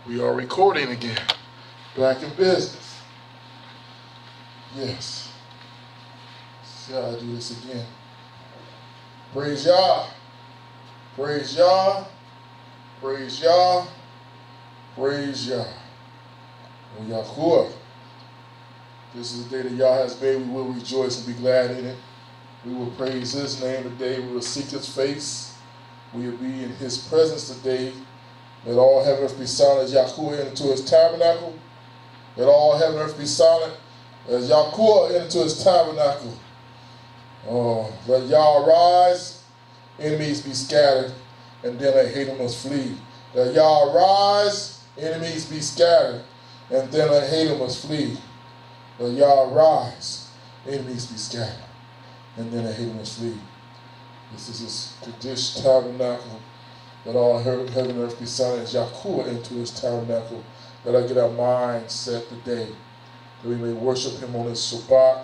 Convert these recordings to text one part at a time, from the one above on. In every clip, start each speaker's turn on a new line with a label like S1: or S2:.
S1: We are recording again. Back in business. Yes. See how I do this again. Praise Yah. Praise Yah. Praise Yah. Praise Yah. Oh Yahuwah. This is the day that Yah has made. We will rejoice and be glad in it. We will praise His name today. We will seek His face. We will be in His presence today. Let all heaven and earth be silent as Yahuwah into His tabernacle. Let all heaven and earth be silent as Yahuwah into His tabernacle. Oh, let Yah arise, enemies be scattered, and then a hater must flee. Let Yah arise, enemies be scattered, and then a hater must flee. Let Yah arise, enemies be scattered, and then a hater must flee. This is His Kaddish tabernacle. Let all heaven and earth be silent as Yahuwah into His tabernacle. Let us get our minds set today, that we may worship Him on this Shabbat.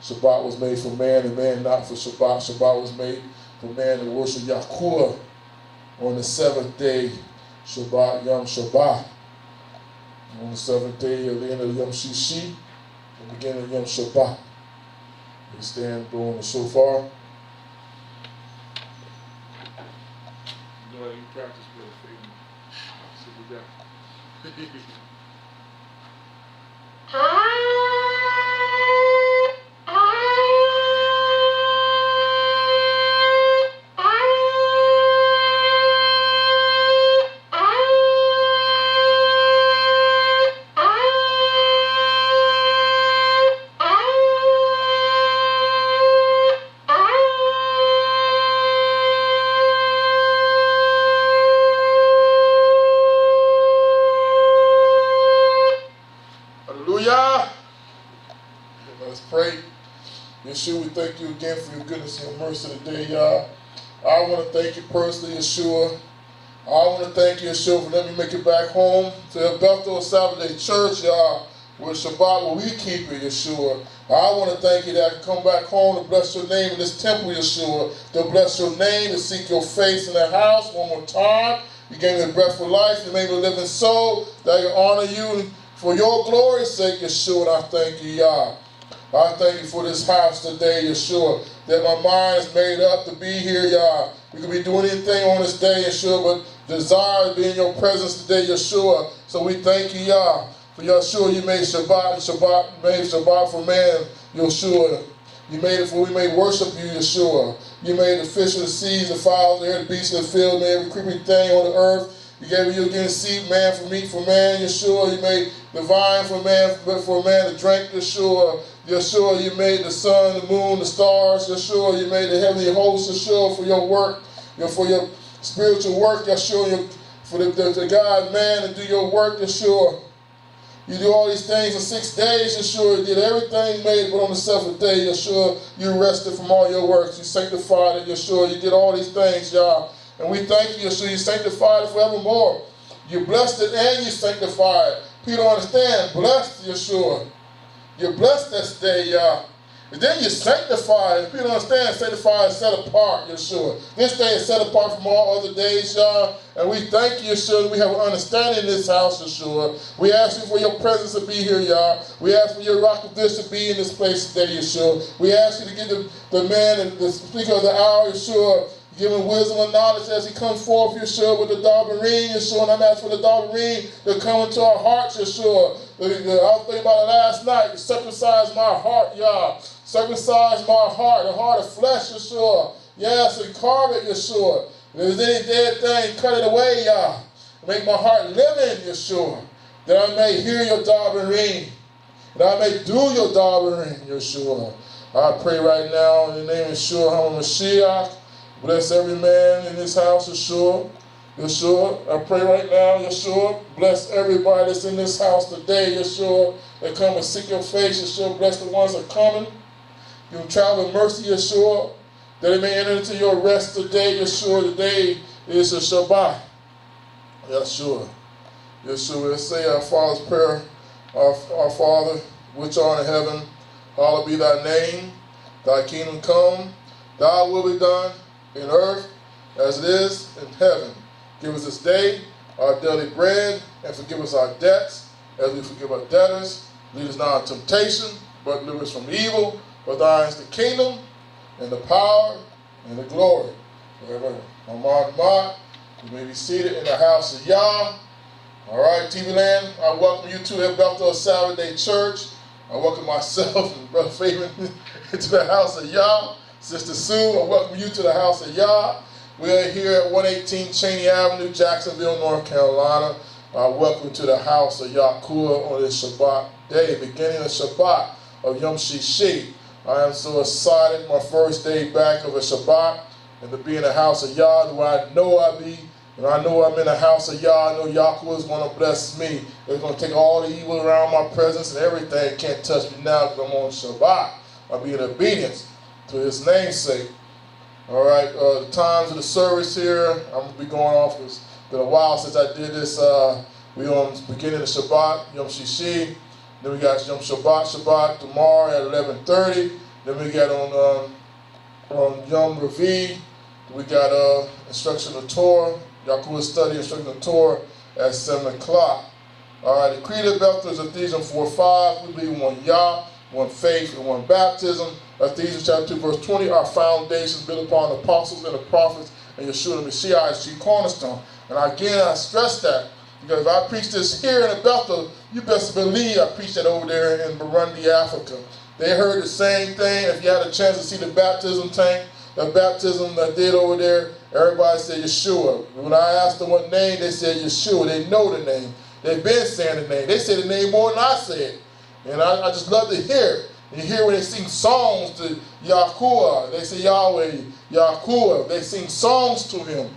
S1: Shabbat was made for man, and man not for Shabbat. Shabbat was made for man to worship Yahuwah on the seventh day. Shabbat, Yom Shabbat. On the seventh day, at the end of Yom Shishi, the beginning of Yom Shabbat. We stand blowing the shofar. You practice with a thing. So we got. Let's pray. Yeshua, we thank you again for your goodness and your mercy today, Yah. I want to thank you personally, Yeshua. I want to thank you, Yeshua, for letting me make it back home to the Bethel Sabbath Day Church, Yah, where Shabbat, where we keep it, Yeshua. I want to thank you that I can come back home to bless your name in this temple, Yeshua, to bless your name, to seek your face in the house one more time. You gave me a breath of life. You made me a living soul, that I can honor you for your glory's sake, Yeshua, and I thank you, Yah. I thank you for this house today, Yeshua, that my mind is made up to be here, Yah. We could be doing anything on this day, Yeshua, but desire to be in your presence today, Yeshua. So we thank you, Yah. For Yeshua, you made Shabbat, and Shabbat made Shabbat for man, Yeshua. You made it for we may worship you, Yeshua. You made the fish of the seas, the fowls, the air, the beasts of the field, made every creeping thing on the earth. You gave you again seed, man for meat for man, Yeshua. You made the vine for man to drink, Yeshua. Yeshua, you made the sun, the moon, the stars, Yeshua. You made the heavenly host, Yeshua, for your work, for your spiritual work, Yeshua. For the God, man, to do your work, Yeshua. You do all these things in 6 days, Yeshua. You did everything made, but on the seventh day, Yeshua, you rested from all your works. You sanctified it, Yeshua. You did all these things, Yah. And we thank you, Yeshua. You sanctified it forevermore. You blessed it and you sanctified it. People don't understand. Blessed, Yeshua. You blessed this day, Yah. And then you sanctify it. People don't understand. Sanctify is set apart, Yeshua. This day is set apart from all other days, Yah. And we thank you, Yeshua. We have an understanding in this house, Yeshua. We ask you for your presence to be here, Yah. We ask for your rock of this to be in this place today, Yeshua. We ask you to give the man and the speaker of the hour, Yeshua, give him wisdom and knowledge as he comes forth, Yeshua, with the Dabarim, Yeshua. And I'm asking for the Dabarim to come into our hearts, Yeshua. I was thinking about it last night. Circumcise my heart, Yah. Circumcise my heart, the heart of flesh, Yeshua. Yes, and carve it, Yeshua. If there's any dead thing, cut it away, Yah. Make my heart living, Yeshua. That I may hear your Dabarim. That I may do your Dabarim, Yeshua. I pray right now in the name of Yeshua, HaMashiach. Bless every man in this house, Yeshua. Yeshua, I pray right now, Yeshua, bless everybody that's in this house today, Yeshua, that come and seek your face, Yeshua. Bless the ones that are coming. Give them travel in mercy, Yeshua, that they may enter into your rest today, Yeshua. Today is a Shabbat. Yeshua. Yeshua, let's say our Father's prayer. Our Father, which art in heaven, hallowed be thy name. Thy kingdom come, thy will be done in earth as it is in heaven. Give us this day our daily bread, and forgive us our debts, as we forgive our debtors. Lead us not into temptation, but deliver us from evil. For thine is the kingdom, and the power, and the glory. Forever. Amon. You may be seated in the house of Yah. All right, TV Land, I welcome you to Bethel Saturday Church. I welcome myself and Brother Fabian to the house of Yah. Sister Sue, I welcome you to the house of Yah. We are here at 118 Cheney Avenue, Jacksonville, North Carolina. Welcome to the house of Yahuwah on this Shabbat day, beginning of Shabbat of Yom Shishi. I am so excited, my first day back of a Shabbat, and to be in the house of Yah, where I know I be. And I know I'm in the house of Yah. I know Yahuwah is going to bless me. It's going to take all the evil around my presence and everything. Can't touch me now because I'm on Shabbat. I'll be in obedience to his namesake. All right, the times of the service here, I'm going to be going off. It's been a while since I did this. We on beginning of Shabbat, Yom Shishi. Then we got Yom Shabbat tomorrow at 11:30. Then we got on Yom Revi, we got instruction of Torah. Yahuwah study instruction of Torah at 7 o'clock. All right, the creed of Bethel is Ephesians 4:5. We believe in one Yah, one faith, and one baptism. Ephesians chapter 2, verse 20. Our foundations built upon the apostles and the prophets, and Yeshua the Messiah is chief cornerstone. And again, I stress that because if I preach this here in Bethel, you best believe I preached that over there in Burundi, Africa. They heard the same thing. If you had a chance to see the baptism tank, the baptism that did over there, everybody said Yeshua. When I asked them what name, they said Yeshua. They know the name. They've been saying the name. They said the name more than I said. And I just love to hear it. You hear when they sing songs to Yahuwah. They say Yahweh, Yahuwah. They sing songs to him.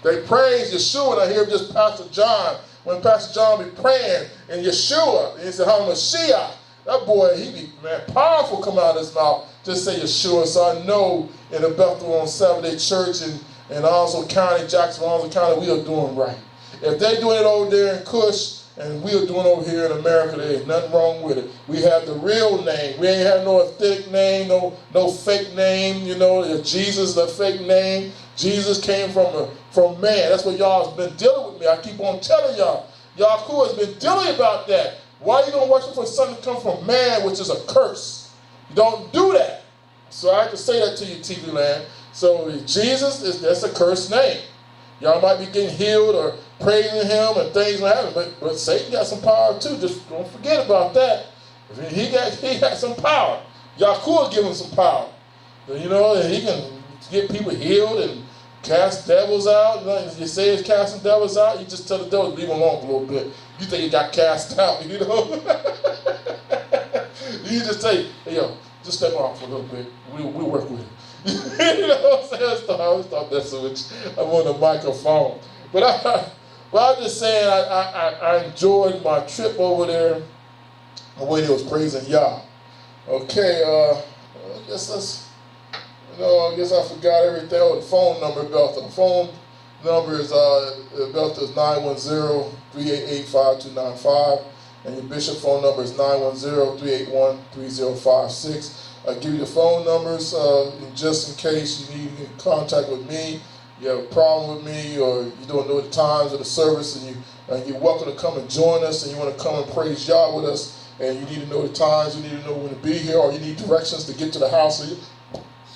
S1: They praise Yeshua. And I hear just Pastor John, when Pastor John be praying in Yeshua, and he said, HaMashiach. That boy, he be, man, powerful coming out of his mouth. Just say Yeshua. So I know in the Bethel on Saturday Church and also County, Jacksonville, also County, we are doing right. If they're doing it over there in Kush, and we are doing over here in America, there ain't nothing wrong with it. We have the real name. We ain't have no aesthetic name, no fake name, you know. Jesus is a fake name. Jesus came from man. That's what y'all has been dealing with me. I keep on telling y'all. Yahuwah has been dealing about that. Why are you going to worship for something that comes from man, which is a curse? You don't do that. So I have to say that to you, TV Land. So Jesus, that's a cursed name. Y'all might be getting healed or praising him and things like that, but Satan got some power too. Just don't forget about that. He got some power. Yahuwah give him some power. You know, and he can get people healed and cast devils out. You say he's casting devils out, you just tell the devil, leave him alone a little bit. You think he got cast out, you know? You just say, hey, yo, just step off for a little bit. We'll work with it. You know what I'm saying? I stop messing with you. I'm on the microphone. But I'm just saying I enjoyed my trip over there when he was praising Yah. Okay, I guess I forgot everything. Oh, the phone number, Bethel. The phone number is Bethel is 910-388-5295. And your bishop phone number is 910-381-3056. I'll give you the phone numbers just in case you need to get in contact with me, you have a problem with me, or you don't know the times of the service, and you're welcome to come and join us, and you want to come and praise Yah with us, and you need to know the times, you need to know when to be here, or you need directions to get to the house of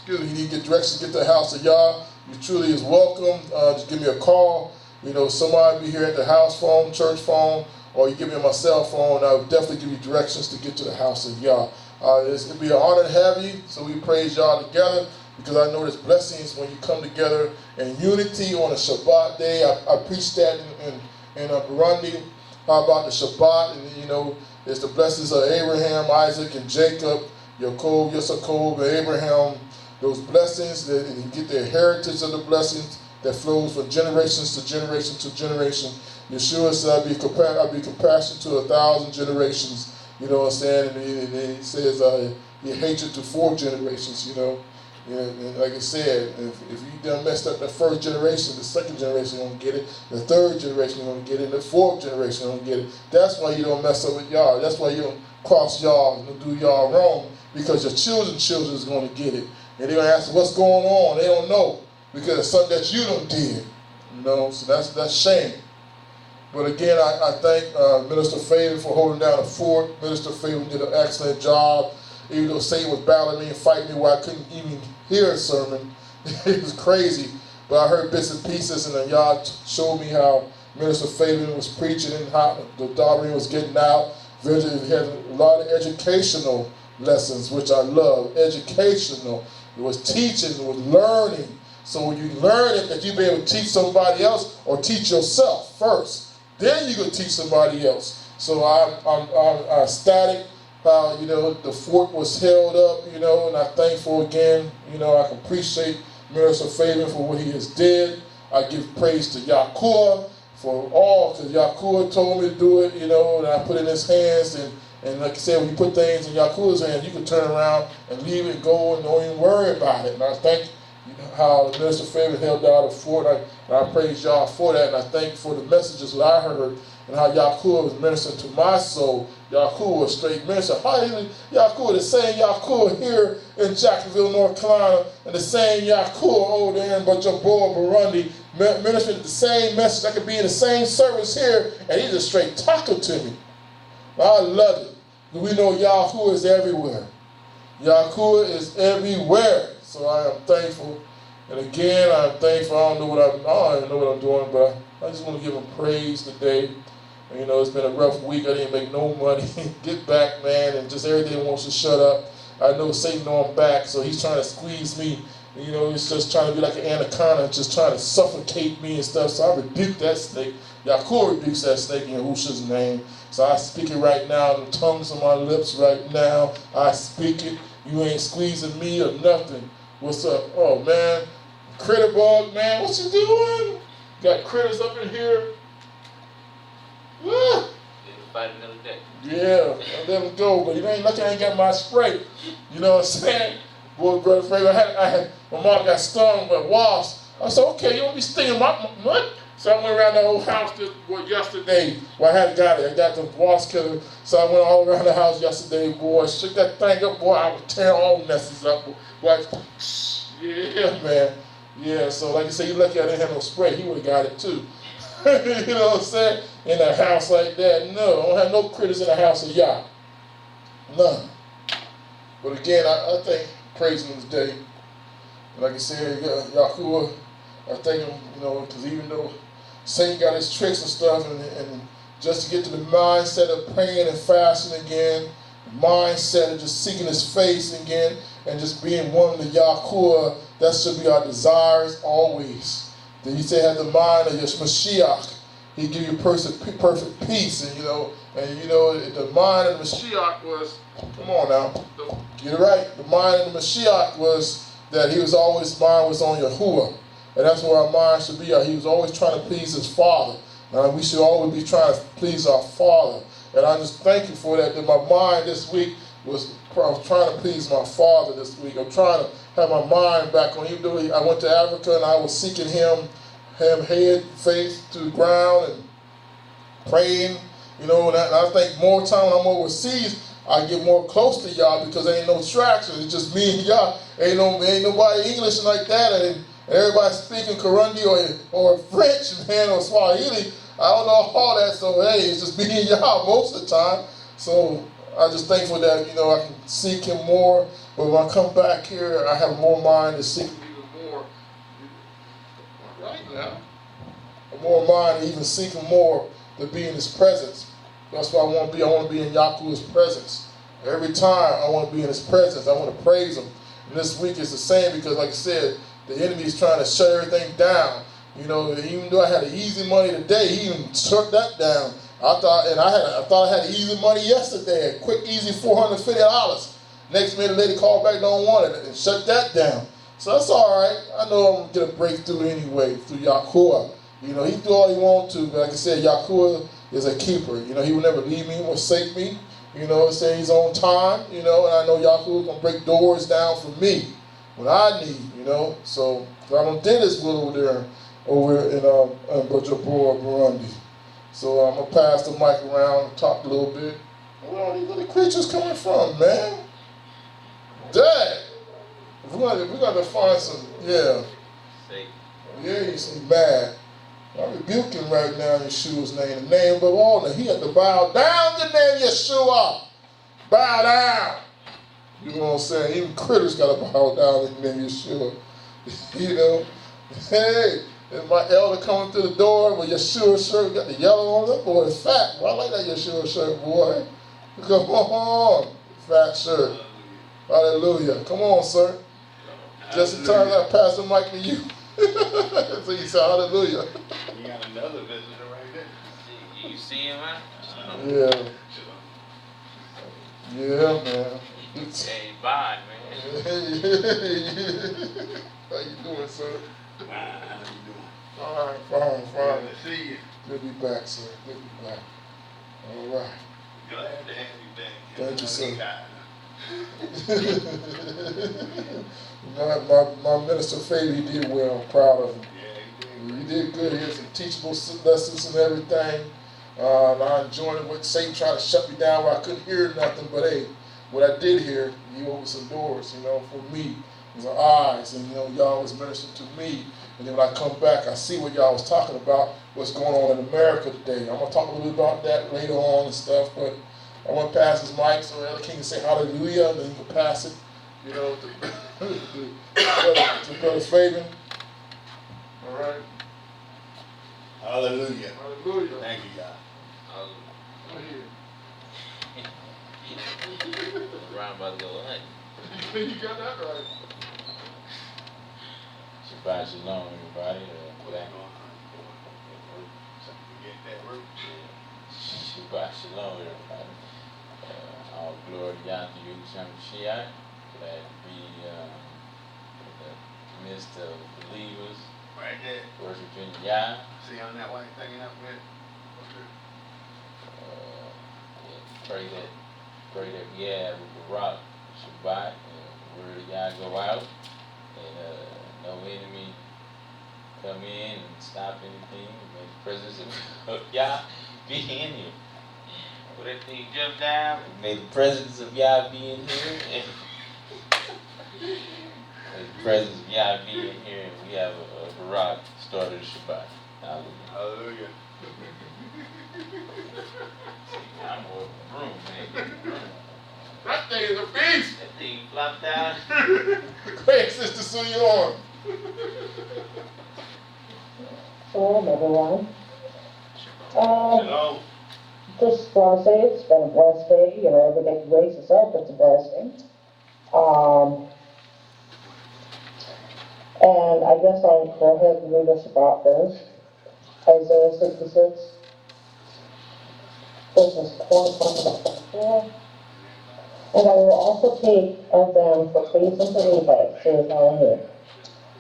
S1: you need to get directions to get to the house of Yah. You truly is welcome. Just give me a call. You know, somebody will be here at the house phone, church phone, or you give me my cell phone, and I will definitely give you directions to get to the house of Yah. It's going to be an honor to have you, so we praise Yah together, because I know there's blessings when you come together in unity on a Shabbat day. I preached that in Burundi about the Shabbat, and you know, it's the blessings of Abraham, Isaac, and Jacob, Yaakov, Yisakov, and Abraham. Those blessings, that you get the heritage of the blessings that flows from generations to generation to generation. Yeshua said, I'll be compassionate to 1,000 generations. You know what I'm saying? And he says he hates it to 4 generations, you know. And like I said, if you done messed up the first generation, the second generation won't get it, the third generation won't get it, the fourth generation won't get it. That's why you don't mess up with y'all. That's why you don't cross y'all and do y'all wrong, because your children is going to get it. And they're going to ask what's going on. They don't know, because it's something that you done did. You know, so that's shame. But again, I thank Minister Faven for holding down the fort. Minister Faven did an excellent job. Even though Satan was battling me and fighting me where I couldn't even hear a sermon. It was crazy. But I heard bits and pieces, and then y'all showed me how Minister Faven was preaching and how the doctrine was getting out. He had a lot of educational lessons, which I love. Educational. It was teaching, it was learning. So when you learn it, that you be able to teach somebody else or teach yourself first. Then you can teach somebody else. So I'm ecstatic how, the fort was held up, and I'm thankful again. I can appreciate Minister Faven for what he has did. I give praise to Yahuwah for all, because Yahuwah told me to do it, and I put it in his hands. And like I said, when you put things in Yahuwah's hands, you can turn around and leave it, go, and don't even worry about it. And I thank how Minister Faven held down the fort. And I praise y'all for that. And I thank for the messages that I heard and how Yahuwah was ministering to my soul. Yahuwah was straight minister. Yahuwah, the same Yahuwah here in Jacksonville, North Carolina, and the same Yahuwah over there in Bujumbura, Burundi, ministering the same message. I could be in the same service here, and he's just straight talking to me. I love it. We know Yahuwah is everywhere. Yahuwah is everywhere. So I am thankful. And again, I'm thankful. I don't even know what I'm doing, but I just want to give him praise today. And, it's been a rough week. I didn't make no money. Get back, man, and just everything wants to shut up. I know Satan know I'm back, so he's trying to squeeze me. He's just trying to be like an anaconda, just trying to suffocate me and stuff. So I rebuke that snake. Yahuwah rebukes that snake in Yahushua's name. So I speak it right now. The tongues on my lips right now. I speak it. You ain't squeezing me or nothing. What's up? Oh, man. Critter bug, man. What you doing? Got critters up in here. Ah.
S2: Fight another day.
S1: Yeah, I let him go, but you ain't lucky I ain't got my spray. You know what I'm saying? Boy, Brother Frank, my mom got stung by wasps. I said, okay, you don't be stinging my what? So I went around the whole house yesterday. Well, I got the wasp killer. So I went all around the house yesterday, boy. Shook that thing up, boy. I was tearing all messes up. Boy. Yeah, man. Yeah, so like I said, you lucky I didn't have no spray. He would have got it too. You know what I'm saying? In a house like that, no. I don't have no critters in the house of Yah. None. But again, I thank praise him today. Like I said, Yahuwah, I thank him, because even though Satan got his tricks and stuff, and just to get to the mindset of praying and fasting again, the mindset of just seeking his face again, and just being one with Yahuwah, that should be our desires always. Then he said, have the mind of your Mashiach. He give you perfect peace, and the mind of the Mashiach was, come on now, get it right. The mind of the Mashiach was that his mind was on Yahuwah. And that's where our mind should be. He was always trying to please his Father. And we should always be trying to please our Father. And I just thank you for that my mind this week was trying to please my Father this week. I'm trying to have my mind back on. Even though I went to Africa and I was seeking him head, face to the ground and praying, and I think more time when I'm overseas, I get more close to y'all because there ain't no distractions. It's just me and y'all. Ain't nobody English like that, and everybody speaking Kirundi or French, man, or Swahili. I don't know all that, so hey, it's just me and y'all most of the time. So I'm just thankful that I can seek him more. But when I come back here, I have more mind to seek him even more. Right now, more mind to even seek him more to be in his presence. That's what I want to be. I want to be in Yahuwah's presence. Every time I want to be in his presence. I want to praise him. And this week is the same because, like I said, the enemy is trying to shut everything down. Even though I had the easy money today, he even shut that down. I thought I had the easy money yesterday, a quick, easy $450. Next minute, the lady called back, don't want it, and shut that down. So that's all right. I know I'm going to get a breakthrough anyway through Yahuwah. He do all he wants to, but like I said, Yahuwah is a keeper. He will never leave me, forsake me. Say he's on time, and I know Yahuwah going to break doors down for me when I need, So I don't did this will over in Bujumbura, Burundi. So I'm going to pass the mic around and talk a little bit. Where are these little creatures coming from, man? Dang! We're going to find some, yeah. Yeah, he's mad. I rebuke him right now in Yeshua's name. The name above all name. He had to bow down to the name Yeshua. Bow down. You know what I'm saying? Even critters got to bow down in the name Yeshua. You know? Hey, and my elder coming through the door with Yeshua shirt, got the yellow on. That boy is fat. Well, I like that Yeshua shirt, boy. Come on. Fat shirt. Hallelujah. Come on, sir. Just in time I pass the mic to you. So you say hallelujah.
S2: You got another visitor right there.
S3: You see him, man?
S1: Yeah. Yeah, man.
S3: Hey, bye, man.
S1: How you doing, sir?
S2: How you doing?
S1: All right, fine.
S2: Glad to see you.
S1: Good to be back, sir. Good to be back. All right.
S2: Glad to have you back.
S1: Thank you, sir.
S2: Kind
S1: my minister Fabi, he did well. I'm proud of him.
S2: Yeah,
S1: He did good. He had some teachable lessons and everything. And I enjoyed it with Satan trying to shut me down where I couldn't hear nothing. But hey, what I did hear, he opened some doors, for me. With my eyes, and y'all was ministering to me. And then when I come back, I see what y'all was talking about, what's going on in America today. I'm gonna talk a little bit about that later on and stuff, but I want to pass his mic so Elder King can say hallelujah, and then you can pass it, to Brother Fabian. All right.
S2: Hallelujah.
S1: Hallelujah.
S2: Thank you, God.
S3: Round about to go hunting.
S1: You got that right.
S3: Shabbat shalom, everybody.
S2: Get that root.
S3: Shabbat shalom, everybody. All glory to Yah, to you, Shemshiach. Glad to be in the midst of believers
S2: Right there.
S3: worshiping Yah.
S2: See on that white thing up there?
S3: Pray that we have a Barak Shabbat, and the word of Yah go out, and no enemy come in and stop anything. May the presence of Yah be in you. When that thing jump down, may the presence of Yah be in here, and may the presence of Yah be in here, and we have a Barak started the Shabbat. Hallelujah.
S2: Hallelujah.
S3: I'm more of a broom, man.
S1: That thing is a beast.
S3: That thing flopped down.
S1: Go ahead, Sister Sue, you on.
S4: Shalom, everyone.
S2: Shalom.
S4: Just want to say it's been a blessed day. Every day grace itself is a blessing. And I guess I'll go ahead and read us about this. Isaiah 66, verses 24. And I will also take of them for priests and for Levites, says Elohim.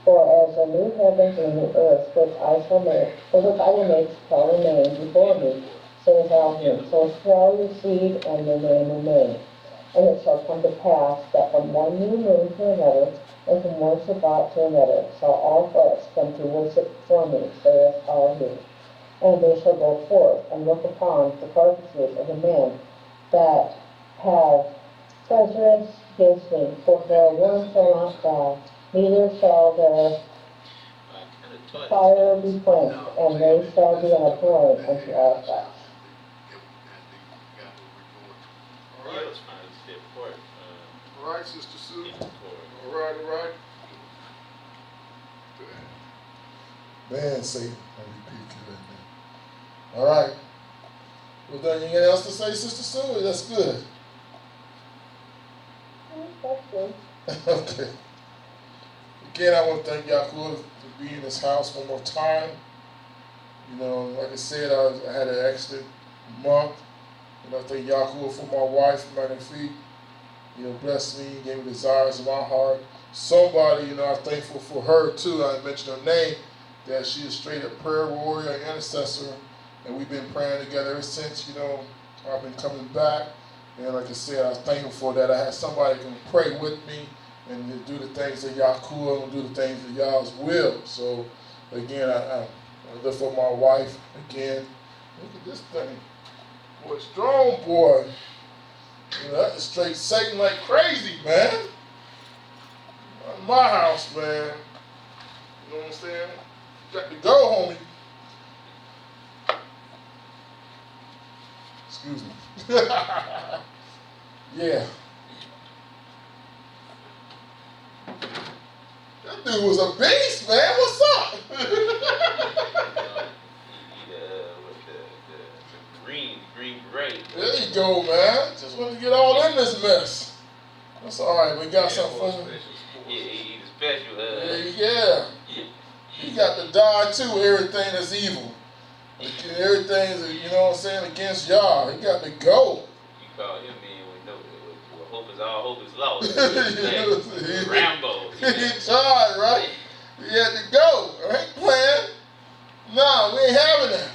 S4: For as the new heavens and the earth which I will make shall remain before me, says Elohim, so shall your seed and your name remain. And it shall come to pass that from one new moon to another, and from one Shabbat to another, shall all flesh come to worship before me, saith Elohim. And they shall go forth and look upon the carcasses of the men that have treacherous against me, for their worm shall not die, neither shall their fire be quenched, and they shall be an abhorrence unto all flesh.
S1: All right, Sister Sue. All right. Man, Satan, I rebuke you right now. All right. Well, done. Anything else to say, Sister Sue? That's good.
S4: That's good.
S1: Okay. Again, I want to thank Yahuwah for being in this house one more time. Like I said, I had an excellent month. I thank Yahuwah for my wife, my feet. Blessed me, gave me desires of my heart. Somebody, I'm thankful for her too. I mentioned her name, that she is straight up prayer warrior and intercessor. And we've been praying together ever since, I've been coming back. And like I said, I'm thankful for that. I had somebody who can pray with me and do the things that Yahuwah and do the things that Yah's will. So again, I lift up my wife again. Look at this thing. Boy, strong boy. That is straight Satan like crazy, man. Not my house, man. You know what I'm saying? Got to go, homie. Excuse me. Yeah. That dude was a beast, man. What's up?
S3: With the green beret.
S1: There you go, man. Just want to get all in this mess. That's all right. We got something for him.
S3: He's a special.
S1: Yeah. He got to die too. Everything that's evil. Everything's, you know what I'm saying, against y'all. He got to go.
S3: You call him in with no hope is all hope is lost. Rambo.
S1: He tried, right? He had to go. I ain't playing. Nah, we ain't having that.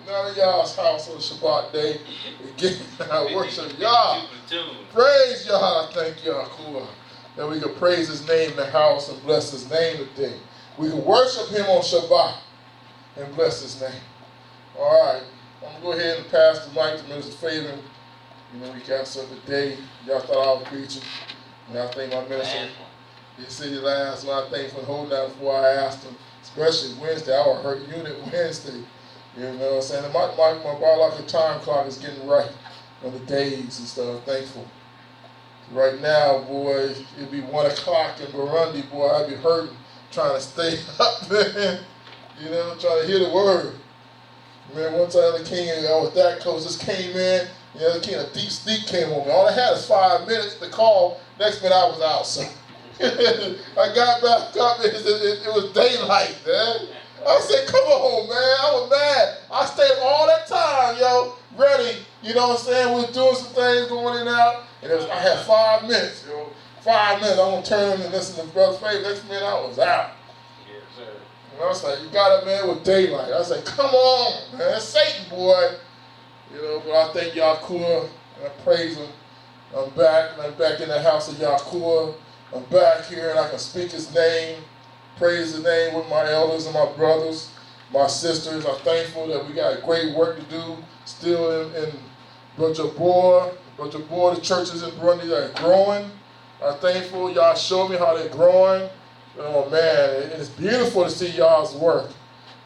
S1: None of y'all's house on Shabbat day. Again, I worship y'all. Praise y'all. I thank y'all. Cool. That we can praise his name in the house and bless his name today. We can worship him on Shabbat and bless his name. All right. I'm going to go ahead and pass the mic to Minister Fabian. You know, we got something today. Y'all thought I was preaching. And I think my minister, he said the last one. I thank for holding out before I asked him, especially Wednesday. I was hurt unit Wednesday. You know what I'm saying? And my biological time clock is getting right on the days and stuff. I'm thankful. Right now, boy, it'd be 1 o'clock in Burundi, boy, I'd be hurting trying to stay up, man. You know, trying to hear the word. Man, one time the king, I was that close, just came in. You know, the king, a deep sleep came on me. All I had is 5 minutes to call. Next minute, I was out, so. I got back up, it was daylight, man. I said, come on, man. I was mad. I stayed all that time, yo, ready. You know what I'm saying? We was doing some things going in and out. And I had 5 minutes, yo. 5 minutes. I'm going to turn and listen to Brother Faith. Next minute, I was out.
S3: Yes, sir.
S1: And I was like, you got it, man, with daylight. I said, come on, man. That's Satan, boy. You know, but I thank Yahuwah, and I praise him. I'm back in the house of Yahuwah. I'm back here, and I can speak his name, praise his name with my elders and my brothers, my sisters. I'm thankful that we got great work to do still in Bujabor. The churches in Burundi that are growing. I'm thankful y'all show me how they're growing. Oh man, it's beautiful to see y'all's work.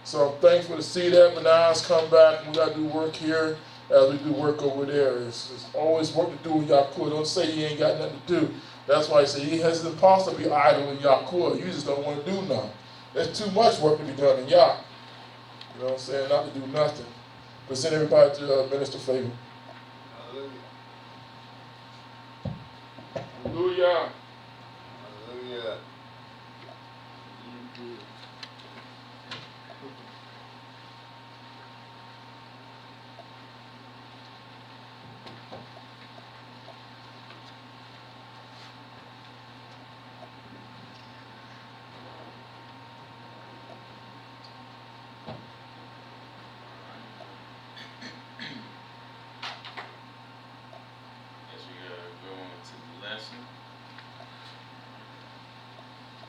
S1: So I'm thankful to see that. But now it's come back and we got to do work here as we do work over there. It's always work to do with Yahuwah. Don't say you ain't got nothing to do. That's why I say it's impossible to be idle in Yahuwah. You just don't want to do nothing. There's too much work to be done in Yah. You know what I'm saying? Not to do nothing. But send everybody to Minister Favor. Hallelujah.
S2: Hallelujah.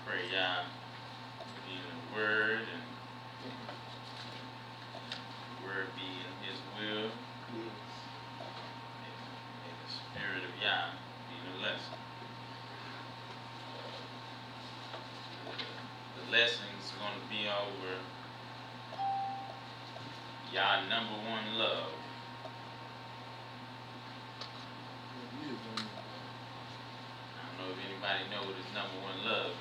S3: Pray Yah be in the word and the word be in his will. And the spirit of Yah be in the lesson. The lesson's going to be over Yah number one love. I don't know if anybody know what his number one love is.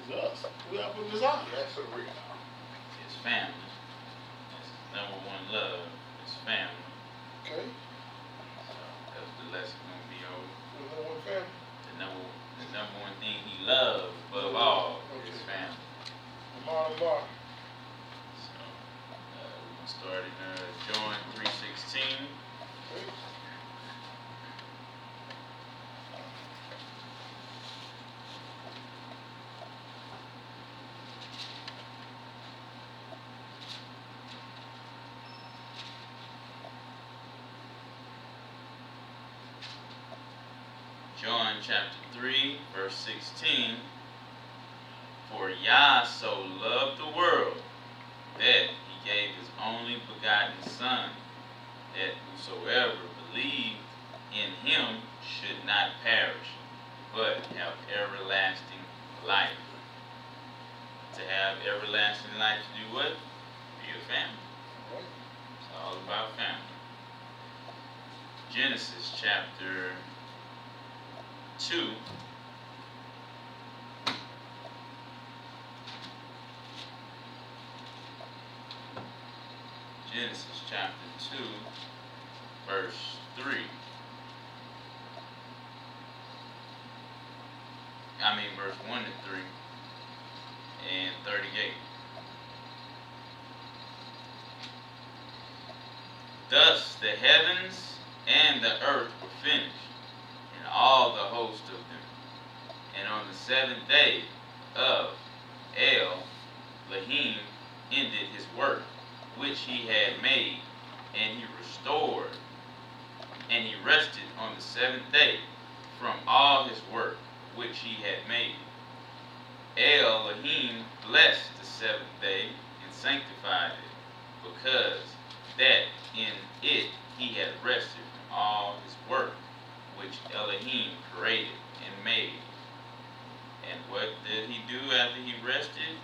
S1: It's us. We got to put this out.
S2: That's a real.
S3: It's family. That's his number one love. It's family.
S1: Okay.
S3: So that's the lesson going to be over.
S1: Number one family.
S3: The number one thing he loves above all is family.
S1: Amar.
S3: So we're going to start in John 3:16.
S1: Okay.
S3: John chapter 3, verse 16. For Yah so loved the world that he gave his only begotten Son, that whosoever believed in him should not perish, but have everlasting life. To have everlasting life, to do what? Be a family. It's all about family. Genesis chapter 2. Genesis chapter 2, verse 3. Verse 1 to 3 and 38. Thus the heavens and the earth were finished, and all the host of them. And on the seventh day of Elohim ended his work which he had made, and he restored, and he rested on the seventh day from all his work which he had made. Elohim blessed the seventh day and sanctified it, because that in it he had rested from all his work which Elohim created and made. And what did he do after he rested?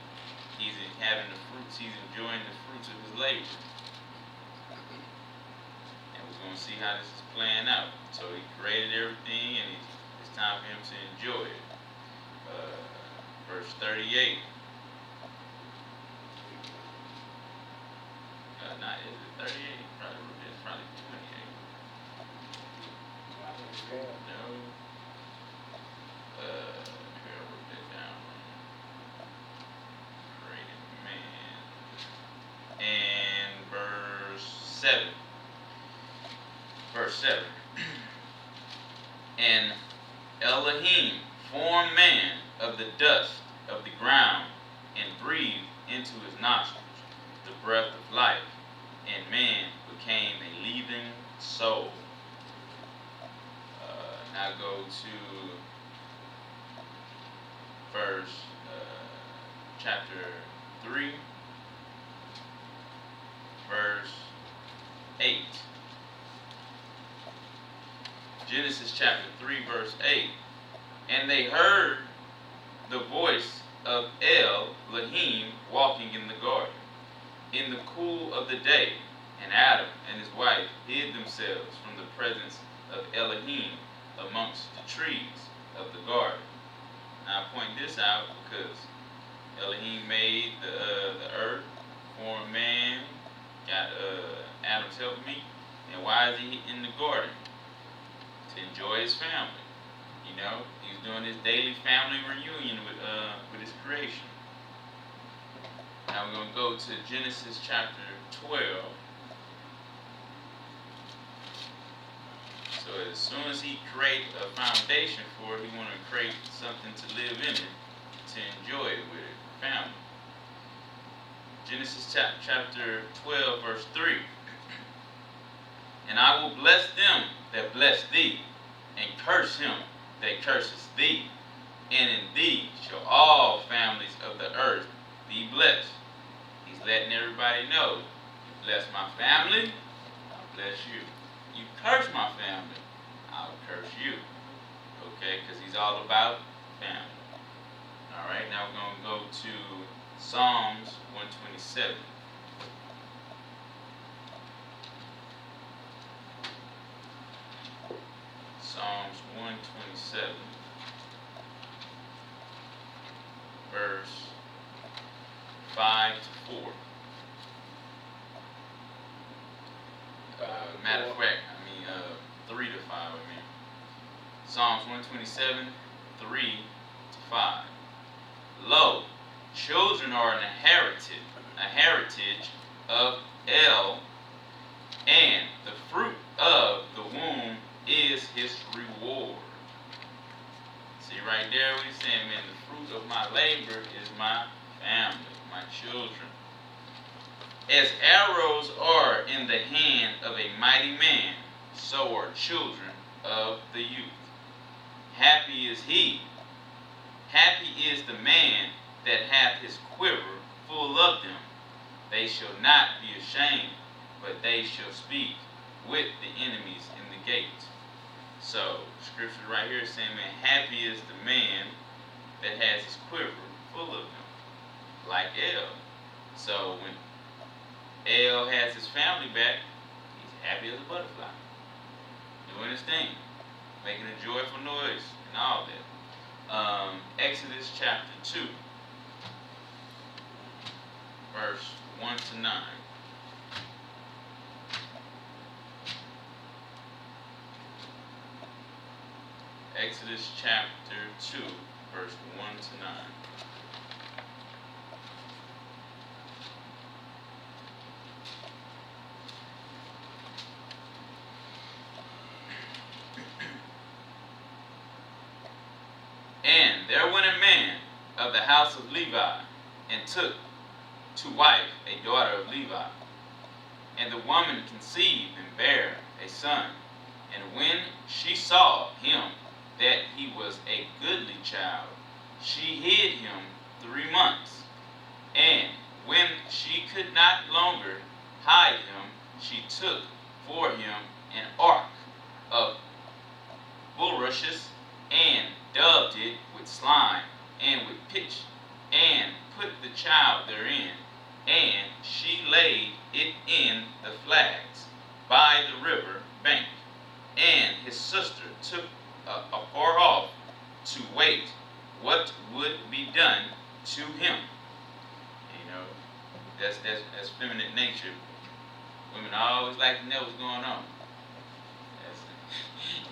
S3: He's enjoying the fruits of his labor. And we're going to see how this is playing out. So he created everything, and it's time for him to enjoy it. Verse 38. Not is it 38? It's probably 28. No. Here, I wrote that down. Created man. And verse 7. Verse 7. And Elohim formed man of the dust of the ground, and breathed into his nostrils the breath of life, and man became a living soul. Now go to chapter 3, verse 8. Genesis chapter 3, verse 8. And they heard the voice of Elohim walking in the garden in the cool of the day, and Adam and his wife hid themselves from the presence of Elohim amongst the trees of the garden. Now I point this out because Elohim made the earth, formed man, got Adam's helpmeet, and why is he in the garden? To enjoy his family. You know, he's doing his daily family reunion with his creation. Now we're going to go to Genesis chapter 12. So as soon as he creates a foundation for it, he want to create something to live in it, to enjoy it with it, family. Genesis chapter 12, verse 3. And I will bless them that bless thee, and curse him that curses thee. And in thee shall all families of the earth be blessed. He's letting everybody know, you bless my family, I'll bless you. You curse my family, I'll curse you. Okay, because he's all about family. Alright, now we're going to go to Psalms 127. Psalms 127, verse 5 to 4. Matter of fact, 3 to 5, Psalms 127, 3 to 5. Lo, children are a heritage of El, and the fruit of the womb is his reward. See right there what he's saying, man, the fruit of my labor is my family, my children. As arrows are in the hand of a mighty man, so are children of the youth. Happy is the man that hath his quiver full of them. They shall not be ashamed, but they shall speak with the enemies in the gate. So, scripture right here is saying, man, happy is the man that has his quiver full of them, like El. So, when El has his family back, he's happy as a butterfly. doing his thing, making a joyful noise and all that. Exodus chapter 2, verse 1 to 9. Exodus chapter 2, verse 1 to 9. And there went a man of the house of Levi, and took to wife a daughter of Levi. And the woman conceived and bare a son. And when she saw him that he was a goodly child, she hid him 3 months. And when she could not longer hide him, she took for him an ark of bulrushes, and daubed it with slime and with pitch, and put the child therein. And she laid it in the flags by the river bank. And his sister took afar off to wait what would be done to him. You know, that's feminine nature. Women always like to know what's going on. That's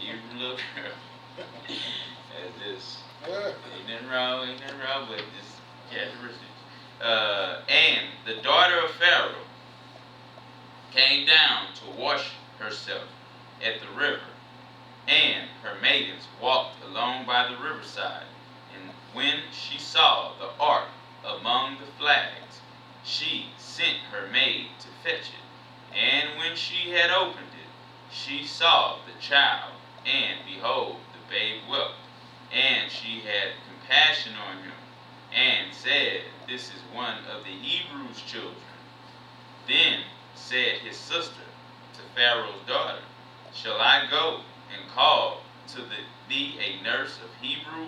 S3: you little girl. That's just ain't nothing wrong with it. Just characteristics. And the daughter of Pharaoh came down to wash herself at the river, and her maidens walked along by the riverside. And when she saw the ark among the flags, she sent her maid to fetch it. And when she had opened it, she saw the child, and behold, the babe wept. And she had compassion on him, and said, This is one of the Hebrews' children. Then said his sister to Pharaoh's daughter, Shall I go and call to thee a nurse of Hebrew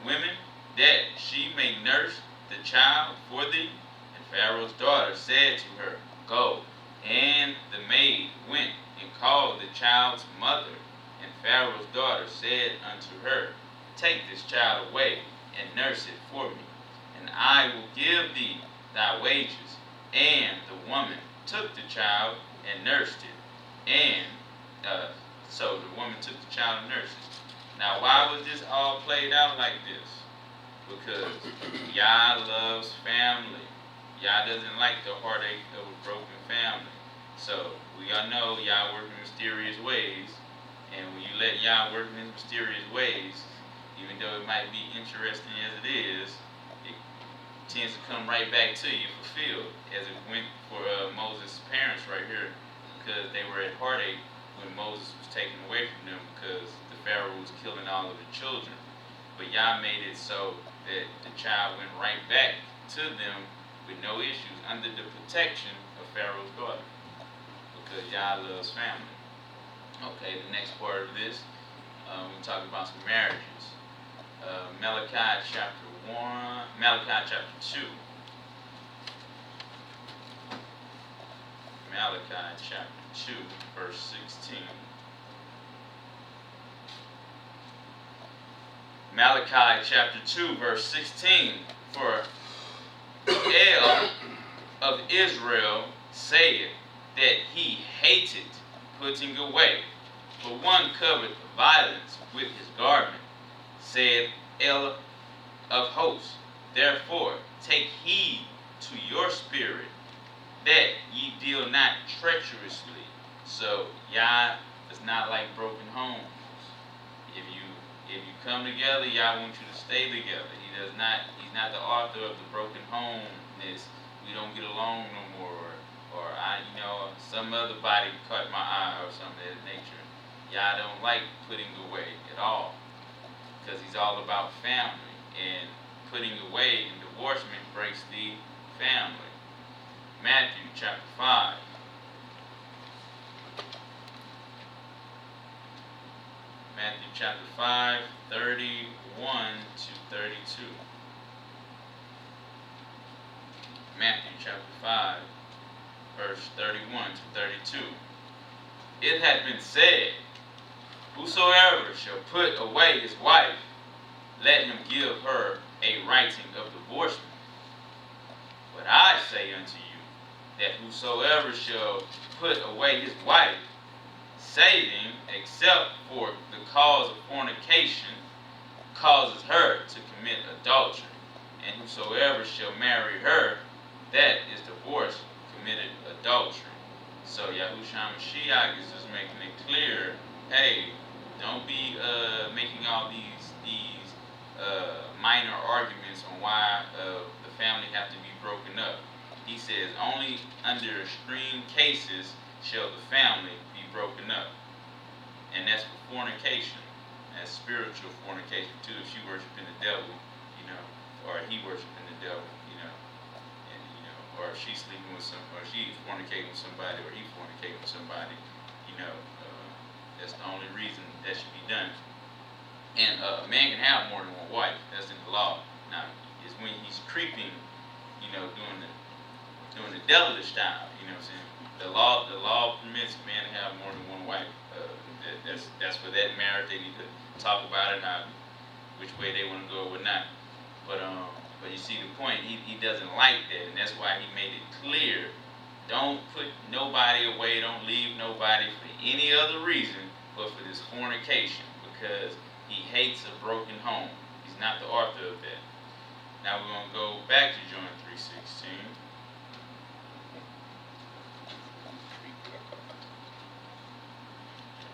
S3: women, that she may nurse the child for thee? And Pharaoh's daughter said to her, Go. And the maid went and called the child's mother. And Pharaoh's daughter said unto her, Take this child away and nurse it for me, and I will give thee thy wages. And the woman took the child and nursed it. And so the woman took the child and nursed it. Now, why was this all played out like this? Because Yah loves family. Yah doesn't like the heartache of a broken family. So we all know Yah works in mysterious ways. And when you let Yah work in his mysterious ways, even though it might be interesting as it is, it tends to come right back to you fulfilled, as it went for Moses' parents right here, because they were at heartache when Moses was taken away from them because the Pharaoh was killing all of the children. But Yah made it so that the child went right back to them with no issues under the protection of Pharaoh's daughter, because Yah loves family. Okay, the next part of this, we're talking about some marriages. Malachi chapter 2. Malachi chapter 2, verse 16. Malachi chapter 2, verse 16. For El of Israel saith that he hated putting away, for one covered violence with his garment, said El of hosts. Therefore take heed to your spirit, that ye deal not treacherously. So Yah does not like broken homes. If you come together, Yah wants you to stay together. He's not the author of the broken homeness. We don't get along no more, or some other body caught my eye or something of that nature. Yah don't like putting away at all, because he's all about family, and putting away and divorcement breaks the family. Matthew chapter 5. Matthew chapter 5, 31 to 32. Matthew chapter 5, verse 31 to 32. It had been said Whosoever shall put away his wife, let him give her a writing of divorcement. But I say unto you, that whosoever shall put away his wife, saving except for the cause of fornication, causes her to commit adultery. And whosoever shall marry her, that is divorced, committed adultery. So Yahushua Mashiach is just making it clear, hey, don't be making all these minor arguments on why the family have to be broken up. He says only under extreme cases shall the family be broken up. And that's for fornication. That's spiritual fornication too, if she worshiping the devil, or he worshiping the devil, and or if she's sleeping with some, or she fornicating with somebody, or he fornicating with somebody, that's the only reason that should be done. And a man can have more than one wife. That's in the law. Now, it's when he's creeping, doing the devilish style. You know what I'm saying? The law permits a man to have more than one wife. That's for that marriage. They need to talk about it, now, which way they want to go or not. But you see the point. He doesn't like that, and that's why he made it clear. Don't put nobody away. Don't leave nobody for any other reason but for this fornication, because he hates a broken home. He's not the author of that. Now we're going to go back to John 3:16.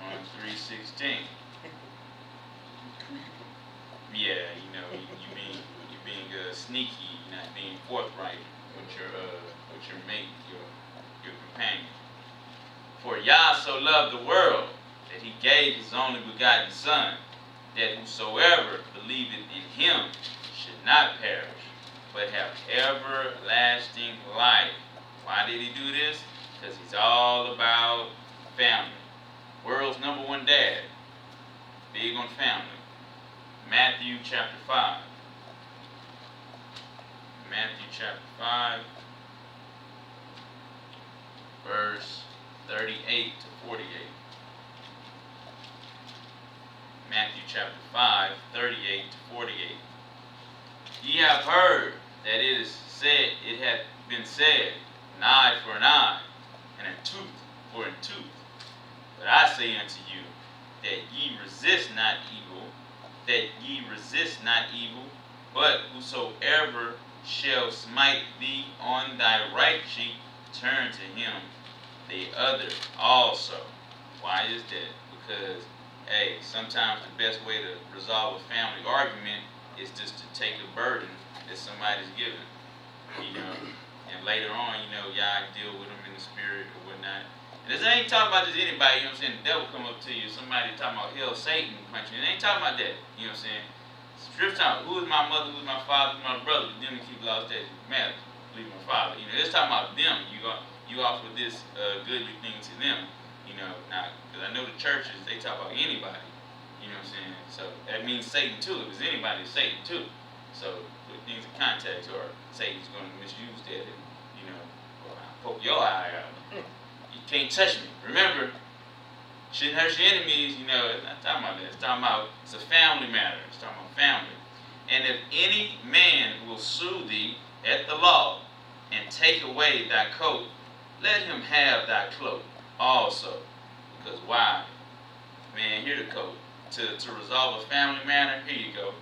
S3: John 3:16. Yeah, you being sneaky, not being forthright with your mate, your companion. For Yah so loved the world that he gave his only begotten Son, that whosoever believeth in him should not perish, but have everlasting life. Why did he do this? Because he's all about family. World's number one dad. Big on family. Matthew chapter 5. Matthew chapter 5, verse 38 to 48. Matthew chapter 5, 38 to 48. Ye have heard that it hath been said, an eye for an eye, and a tooth for a tooth. But I say unto you, that ye resist not evil, but whosoever shall smite thee on thy right cheek, turn to him the other also. Why is that? Because, hey, sometimes the best way to resolve a family argument is just to take a burden that somebody's given, and later on, y'all deal with them in the spirit or whatnot. And this ain't talking about just anybody, you know what I'm saying? The devil come up to you, somebody talking about hell, Satan punch you. It ain't talking about that, you know what I'm saying? Scripture talking, who is my mother, who is my father, who is my brother, but them to keep laws that matter. Believe my father. It's talking about them. You offer this goodly thing to them, now, because I know the churches, they talk about anybody, you know what I'm saying? So that means Satan too. If it's anybody, it's Satan too. So put things in context, or Satan's going to misuse that and, or poke your eye out. You can't touch me. Remember, shouldn't hurt your enemies, it's not talking about that. It's talking about, it's a family matter. It's talking about family. And if any man will sue thee at the law, and take away thy coat, let him have thy cloak also. Because why? Man, here the coat. To resolve a family matter, here you go.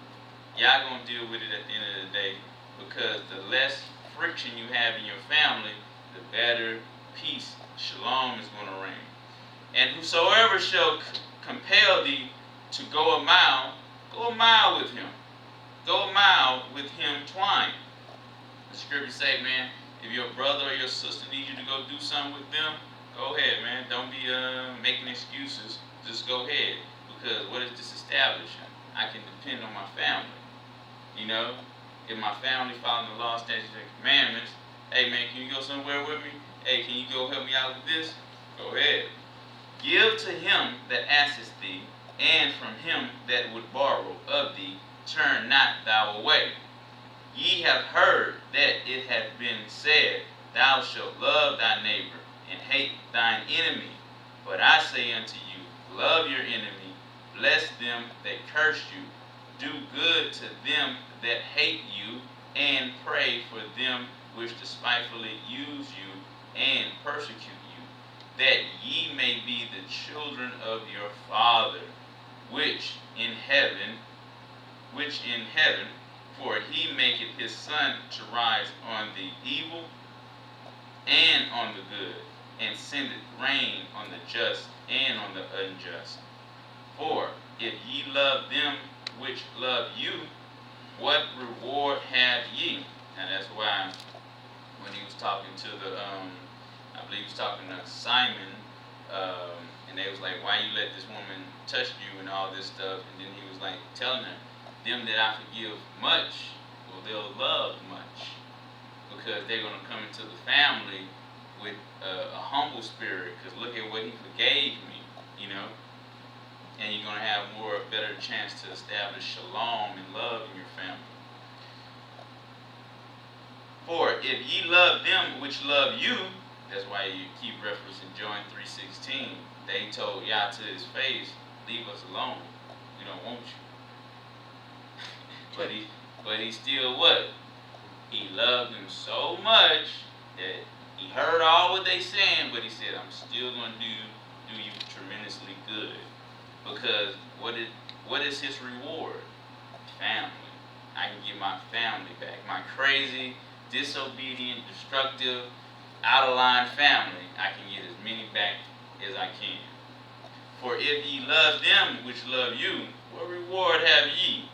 S3: Y'all gonna deal with it at the end of the day, because the less friction you have in your family, the better peace, shalom is gonna reign. And whosoever shall compel thee to go a mile with him. Go a mile with him twine. The scripture say, man, if your brother or your sister needs you to go do something with them, go ahead, man. Don't be making excuses. Just go ahead. Because what is this establishing? I can depend on my family. If my family following the law, statutes, and commandments, hey, man, can you go somewhere with me? Hey, can you go help me out with this? Go ahead. Give to him that asketh thee, and from him that would borrow of thee, turn not thou away. Ye have heard that it hath been said, thou shalt love thy neighbor, and hate thine enemy. But I say unto you, love your enemy, bless them that curse you, do good to them that hate you, and pray for them which despitefully use you and persecute you, that ye may be the children of your Father which in heaven, for he maketh his sun to rise on the evil and on the good, and sendeth rain on the just and on the unjust. For if ye love them which love you, what reward have ye? And that's why when he was talking to I believe he was talking to Simon, and they was like, why you let this woman touch you and all this stuff? And then he was like telling her, them that I forgive much, well, they'll love much, because they're going to come into the family with a humble spirit, because look at what he forgave me, and you're going to have a better chance to establish shalom and love in your family. For if ye love them which love you, that's why you keep referencing John 3:16. They told Yah to his face, leave us alone. We don't want you. But he still what? He loved them so much that he heard all what they saying, but he said, I'm still going to do you tremendously good. Because what is his reward? Family. I can get my family back. My crazy, disobedient, destructive, out of line family, I can get as many back as I can. For if ye love them which love you, what reward have ye?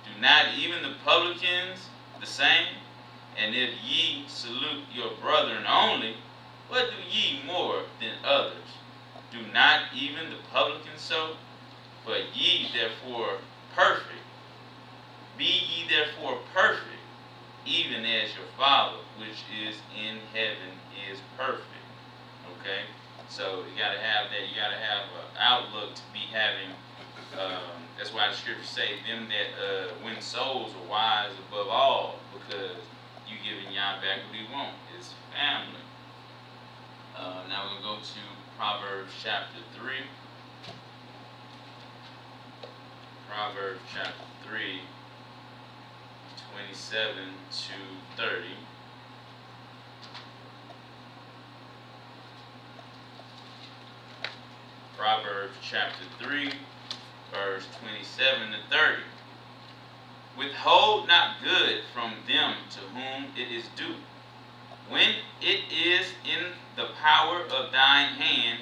S3: Do not even the publicans the same? And if ye salute your brethren only, what do ye more than others? Do not even the publicans so? But ye therefore perfect. Be ye therefore perfect, even as your Father which is in heaven is perfect. Okay? So you gotta have that. You gotta have an outlook to be having. That's why the scriptures say, "Them that win souls are wise above all," because you giving Yah back what He wants. It's family. Now we'll go to Proverbs chapter 3. Proverbs chapter 3, 27 to 30. Proverbs chapter 3, verse 27 to 30. Withhold not good from them to whom it is due, when it is in the power of thine hand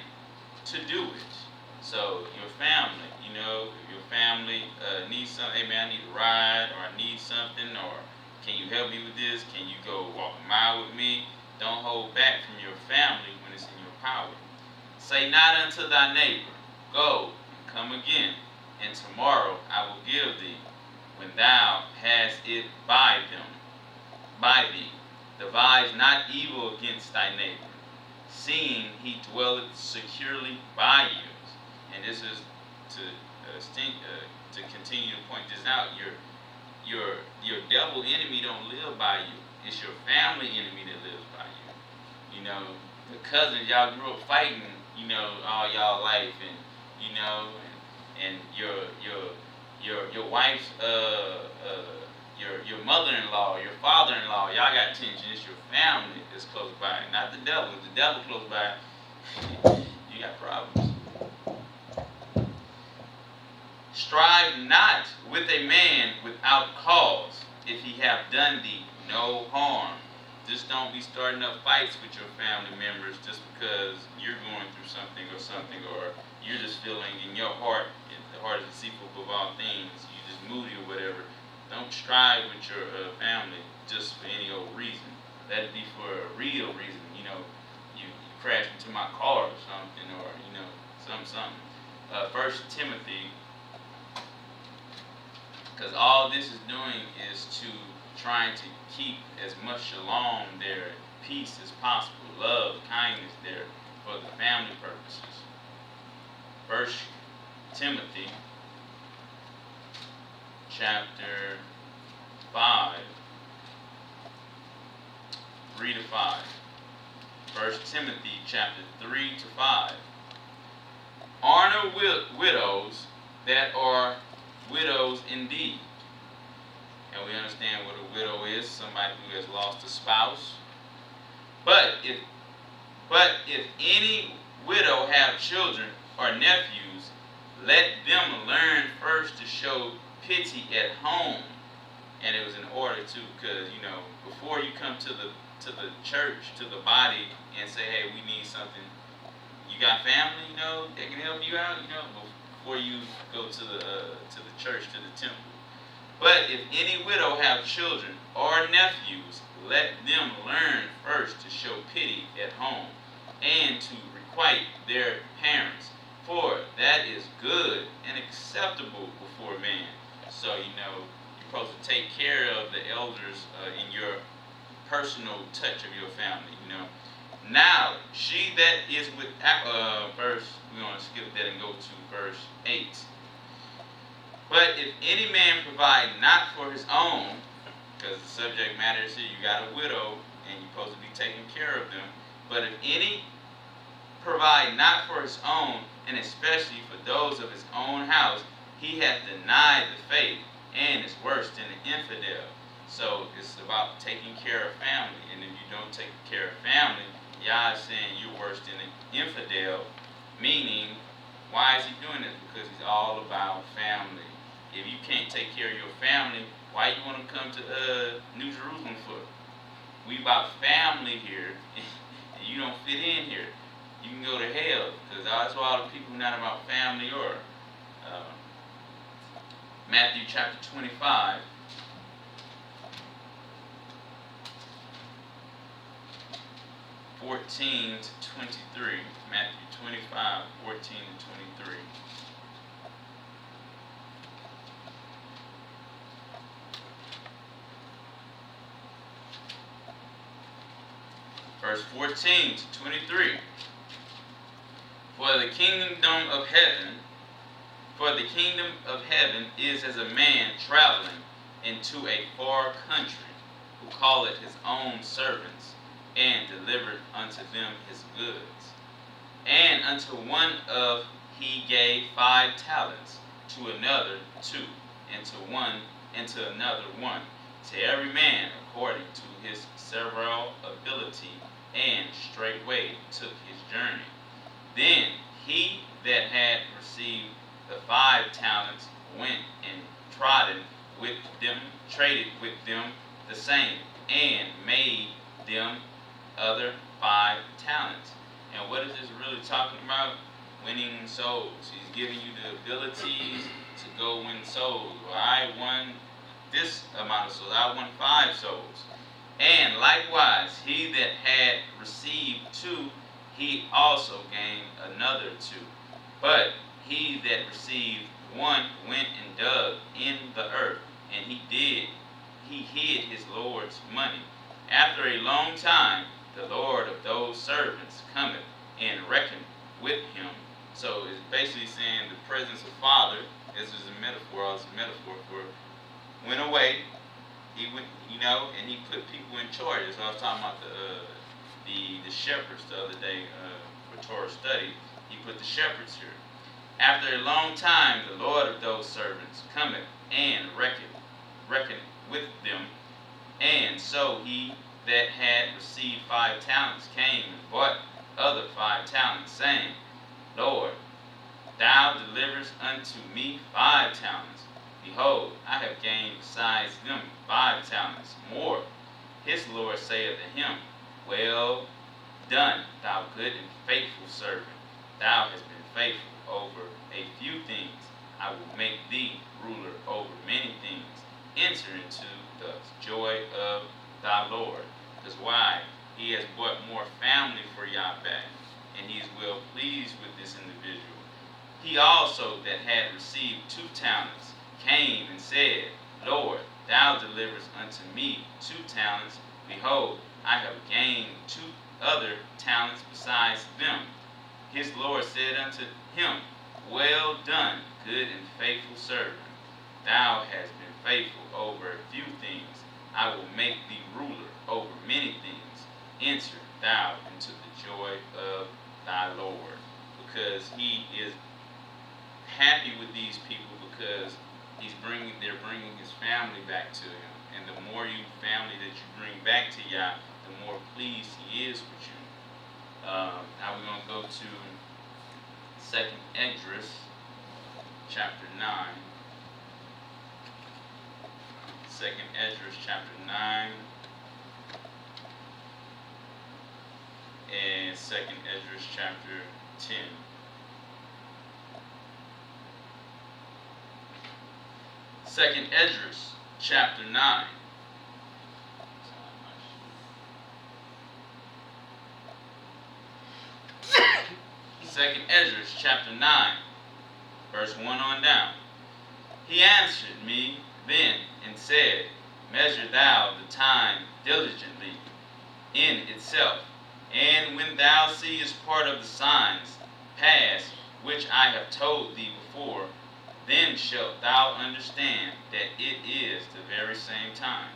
S3: to do it. So your family, if your family needs something, hey man, I need a ride, or I need something, or can you help me with this? Can you go walk a mile with me? Don't hold back from your family when it's in your power. Say not unto thy neighbor, go and come again, and tomorrow I will give thee, when thou hast it by thee. Devise not evil against thy neighbor, seeing he dwelleth securely by you. And this is to continue to point this out. Your devil enemy don't live by you. It's your family enemy that lives by you. The cousins y'all grew up fighting, all y'all life, and your wife's your mother-in-law, your father-in-law, y'all got tension. It's your family that's close by, not the devil. If the devil close by, you got problems. Strive not with a man without cause, if he have done thee no harm. Just don't be starting up fights with your family members just because you're going through something, or you're just feeling in your heart, the heart is deceitful above all things, you just moody or whatever. Don't strive with your family just for any old reason. Let it be for a real reason. You crashed into my car or something, or something. 1 Timothy, because all this is doing is to trying to keep as much shalom there, peace as possible, love, kindness there for the family purposes. 1 Timothy chapter 5, 3 to 5. 1 Timothy chapter 3 to 5. Honor widows that are widows indeed. And we understand what a widow is, somebody who has lost a spouse. But if any widow have children or nephews, let them learn first to show pity at home. And it was in order too, because before you come to the church, to the body, and say, hey, we need something. You got family, that can help you out, before you go to the church, to the temple. But if any widow have children or nephews, let them learn first to show pity at home, and to requite their parents, for that is good and acceptable before man. So you're supposed to take care of the elders in your personal touch of your family. Now she that is with we're going to skip that and go to verse 8. But if any man provide not for his own, because the subject matter is here, you got a widow and you're supposed to be taking care of them. But if any provide not for his own, and especially for those of his own house, he hath denied the faith, and is worse than an infidel. So it's about taking care of family, and if you don't take care of family, Yah is saying you're worse than an infidel, meaning, why is he doing this? Because he's all about family. If you can't take care of your family, why you want to come to New Jerusalem for? We about family here, and you don't fit in here. You can go to hell, because that's why all the people who are not about family are. Matthew chapter 25. (14 to 23). Matthew 25, 14 to 23. Verse 14 to 23. For the kingdom of heaven is as a man traveling into a far country, who calleth his own servants, and delivered unto them his goods. And unto one of he gave 5 talents, to another 2, and to another 1, to every man according to his several ability, and straightway took his journey. Then he that had received the 5 talents went and traded with them the same, and made them other 5 talents. And what is this really talking about? Winning souls. He's giving you the abilities to go win souls. Well, I won this amount of souls. I won 5 souls. And likewise, he that had received 2, he also gained another 2. But he that received 1 went and dug in the earth, and he hid his Lord's money. After a long time, the Lord of those servants cometh and reckoneth with him. So it's basically saying the presence of Father, this is a metaphor for went away. He went, and he put people in charge. That's what I was talking about the shepherds the other day for Torah study. He put the shepherds here. After a long time, the Lord of those servants cometh and reckoneth with them. And so he that had received 5 talents came and bought other 5 talents, saying, Lord, thou deliverest unto me 5 talents. Behold, I have gained besides them 5 talents more. His Lord saith to him, Well done, thou good and faithful servant. Thou hast been faithful over a few things. I will make thee ruler over many things. Enter into the joy of thy Lord. Because why? He has brought more family for Yahweh, and he is well pleased with this individual. He also that had received 2 talents came and said, Lord, thou deliverest unto me 2 talents. Behold, I have gained 2 other talents besides them. His Lord said unto him, Well done, good and faithful servant. Thou hast been faithful over a few things. I will make thee ruler over many things. Enter thou into the joy of thy Lord. Because he is happy with these people because they're bringing his family back to him. And the more family that you bring back to Yah, the more pleased he is with you. Now we're going to go to 2nd Esdras, chapter 9. 2nd Esdras, chapter 9. And 2nd Esdras, chapter 10. Second Esdras, chapter 9. Second Esdras, chapter 9, verse 1 on down. He answered me then and said, Measure thou the time diligently in itself, and when thou seest part of the signs pass, which I have told thee before, then shalt thou understand that it is the very same time,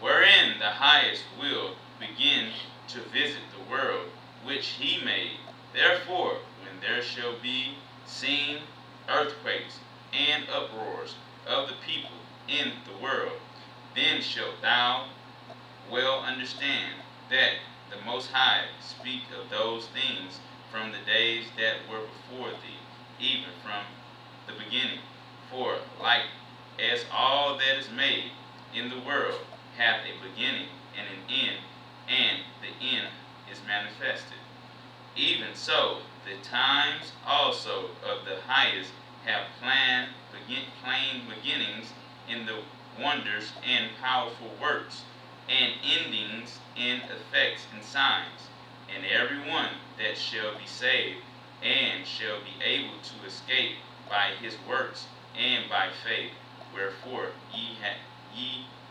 S3: wherein the highest will begin to visit the world which he made. Therefore, when there shall be seen earthquakes and uproars of the people in the world, then shalt thou well understand that the Most High speak of those things from the days that were before thee, even from the beginning. For like as all that is made in the world hath a beginning and an end, and the end is manifested, even so the times also of the highest have plain beginnings in the wonders and powerful works, and endings in effects and signs. And every one that shall be saved and shall be able to escape by his works and by faith, wherefore ye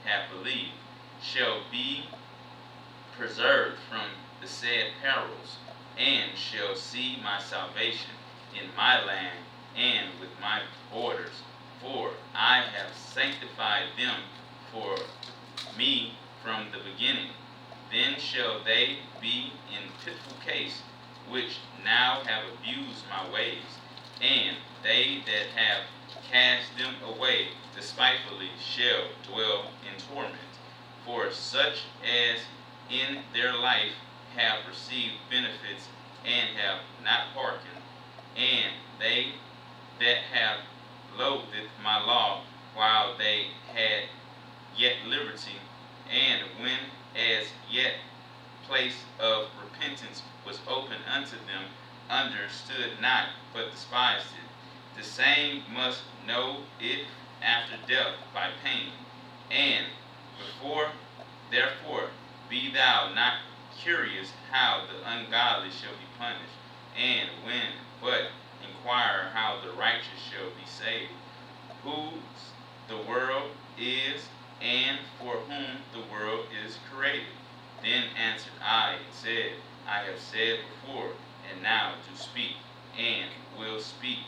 S3: have believed, shall be preserved from the said perils, and shall see my salvation in my land and with my borders. For I have sanctified them for me from the beginning. Then shall they be in pitiful case, which now have abused my ways, and they that have cast them away despitefully shall dwell in torment. For such as in their life have received benefits and have not hearkened, and they that have loathed my law while they had yet liberty, and when as yet place of repentance was open unto them, understood not, but despised it. The same must know it after death by pain. And therefore, be thou not curious how the ungodly shall be punished, and when, but inquire how the righteous shall be saved, whose the world is, and for whom the world is created. Then answered I and said, I have said before, and now do speak, and will speak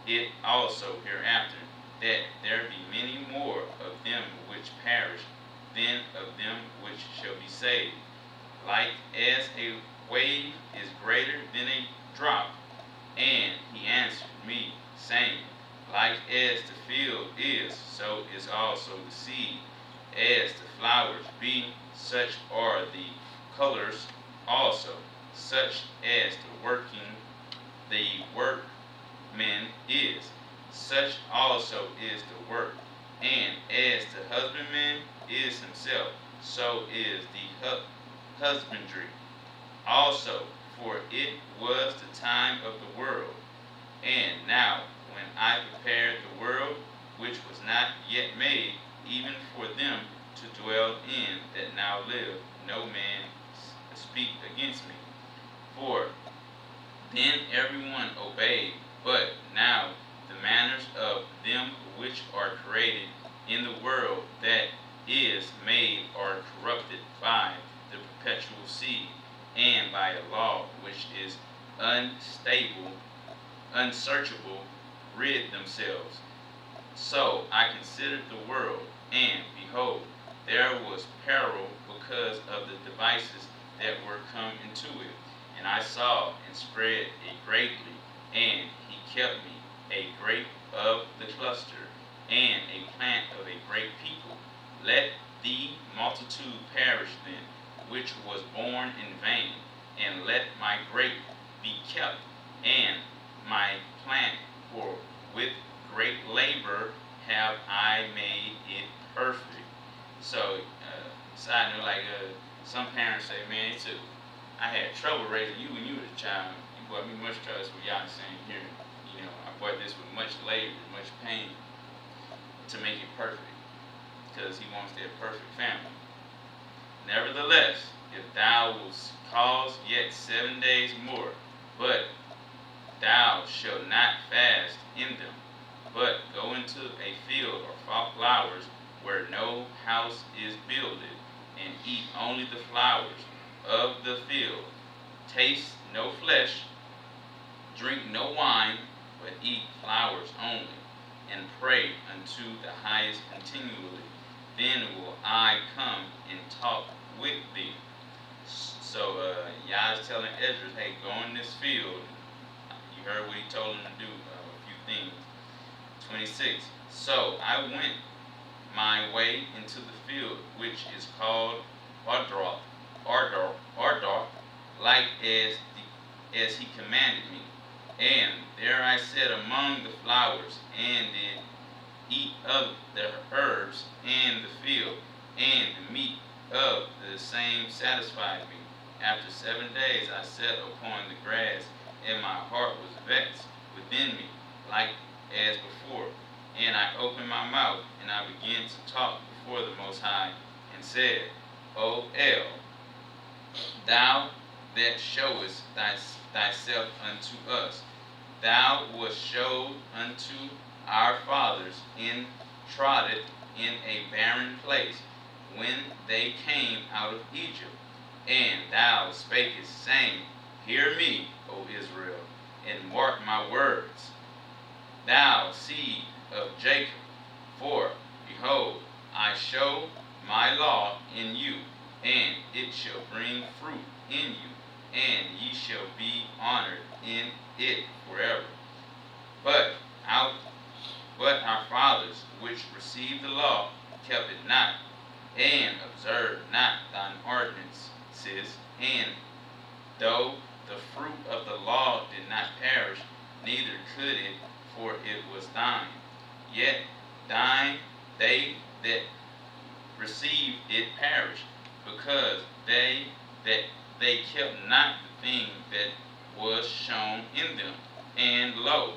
S3: it also hereafter, that there be many more of them which perish than of them which shall be saved. Like as a wave is greater than a drop. And he answered me, saying, Like as the field is, so is also the seed. As the flowers be, such are the colors also. Such as the workman is, such also is the work. And as the husbandman is himself, so is the husbandry also. For it was the time of the world. And now, when I prepared the world, which was not yet made, even for them to dwell in that now live, no man speak against me. For then everyone obeyed, but now the manners of them which are created in the world that is made are corrupted by the perpetual seed, and by a law which is unstable, unsearchable, rid themselves. So I considered the world, and behold, there was peril because of the devices that were come into it. And I saw and spread it greatly, and he kept me, a grape of the cluster, and a plant of a great people. Let the multitude perish then, which was born in vain, and let my grape be kept, and my plant, for with great labor have I made it perfect. So, side note, like some parents say, man, I had trouble raising you when you were a child. You brought me much trouble. That's what y'all saying here. You know, I brought this with much labor, much pain to make it perfect, because he wants that perfect family. Nevertheless, if thou wilt cause yet 7 days more, but thou shalt not fast in them, but go into a field or flowers where no house is builded, and eat only the flowers of the field. Taste no flesh, drink no wine, but eat flowers only, and pray unto the highest continually. Then will I come and talk with thee. So Yah is telling Ezra, hey, go in this field. You heard what he told him to do, a few things. 26. So I went my way into the field, which is called Ardor, like as he commanded me. And there I sat among the flowers, and did eat of the herbs and the field, and the meat of the same satisfied me. After 7 days I sat upon the grass, and my heart was vexed within me, like as before. And I opened my mouth, and I began to talk before the Most High, and said, O El, thou that showest thyself unto us, thou wast showed unto our fathers trodden in a barren place, when they came out of Egypt. And thou spakest, saying, Hear me, O Israel, and mark my words, thou seed of Jacob. For, behold, I show my law in you, and it shall bring fruit in you, and ye shall be honored in it forever. But our fathers, which received the law, kept it not, and observed not thine ordinances. And though the fruit of the law did not perish, neither could it, for it was thine. Yet they that received it perished, because they kept not the thing that was shown in them. And lo,